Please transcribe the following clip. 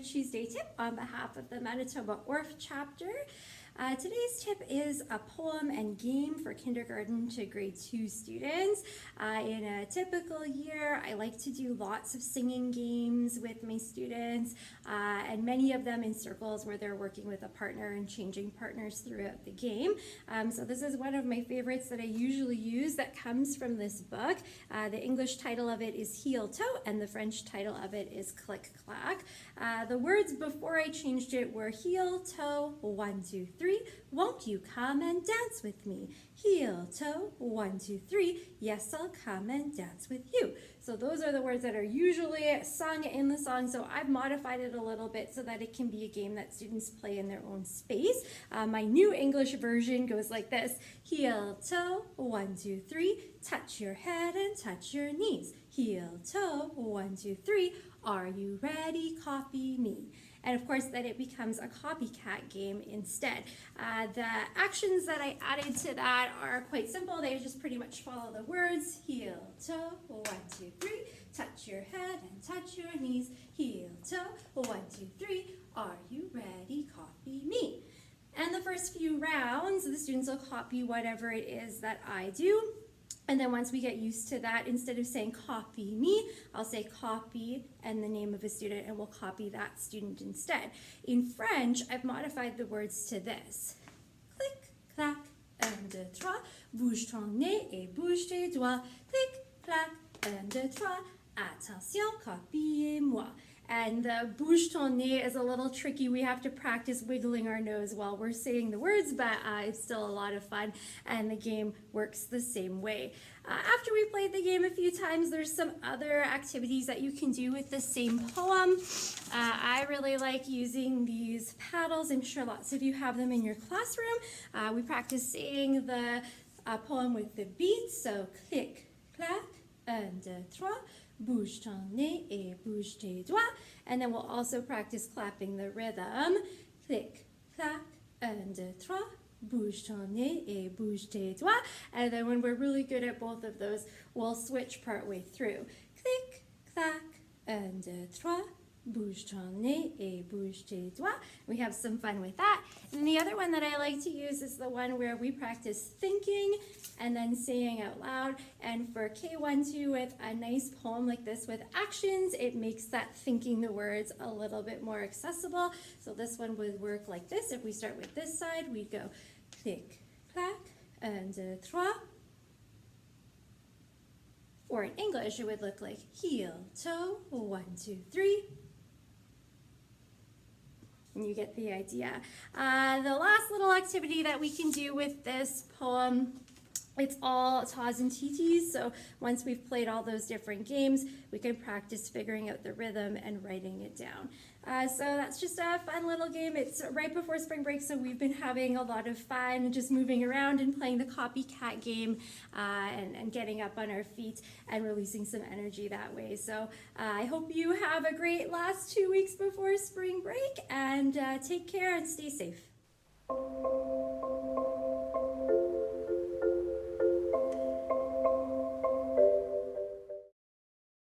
Tuesday Tip on behalf of the Manitoba ORF chapter. Today's tip is a poem and game for kindergarten to grade 2 students. In a typical year, I like to do lots of singing games with my students, and many of them in circles where they're working with a partner and changing partners throughout the game. So this is one of my favorites that I usually use that comes from this book. The English title of it is Heel Toe, and the French title of it is Click Clack. The words before I changed it were heel, toe, 1, 2, 3. Won't you come and dance with me? Heel, toe, 1, 2, 3. Yes, I'll come and dance with you. So those are the words that are usually sung in the song. So I've modified it a little bit so that it can be a game that students play in their own space. My new English version goes like this. Heel, toe, 1, 2, 3. Touch your head and touch your knees. Heel, toe, 1, 2, 3. Are you ready? Copy me. And of course, then it becomes a copycat game instead. The actions that I added to that are quite simple. They just pretty much follow the words. Heel, toe, 1, 2, 3. Touch your head and touch your knees. Heel, toe, 1, 2, 3. Are you ready? Copy me. And the first few rounds, the students will copy whatever it is that I do. And then once we get used to that, instead of saying copy me, I'll say copy and the name of a student, and we'll copy that student instead. In French, I've modified the words to this. Clic, clac, 1, 2, 3. Bouge ton nez et bouge tes doigts. Clic, clac, 1, 2, 3. Attention, copiez-moi. And the bouge ton nez is a little tricky. We have to practice wiggling our nose while we're saying the words, but it's still a lot of fun, and the game works the same way. After we played the game a few times, there's some other activities that you can do with the same poem. I really like using these paddles. I'm sure lots of you have them in your classroom. We practice saying the poem with the beats, so clic, clac, 1, 2, 3. Bouge ton nez et bouge tes doigts. And then we'll also practice clapping the rhythm. Clic, clac, 1, 2, 3. Bouge ton nez et bouge tes doigts. And then when we're really good at both of those, we'll switch partway through. Clic, clac, 1, 2, 3. Bouge ton nez et bouge tes doigts. We have some fun with that. And the other one that I like to use is the one where we practice thinking and then saying out loud. And for K1-2 with a nice poem like this with actions, it makes that thinking the words a little bit more accessible. So this one would work like this. If we start with this side, we'd go clic, clac, 1, 2, 3. Or in English, it would look like heel, toe, 1, 2, 3. And you get the idea. The last little activity that we can do with this poem, it's all tas and titis. So once we've played all those different games, we can practice figuring out the rhythm and writing it down. So that's just a fun little game. It's right before spring break, so we've been having a lot of fun just moving around and playing the copycat game and getting up on our feet and releasing some energy that way. So I hope you have a great last 2 weeks before spring break, and take care and stay safe.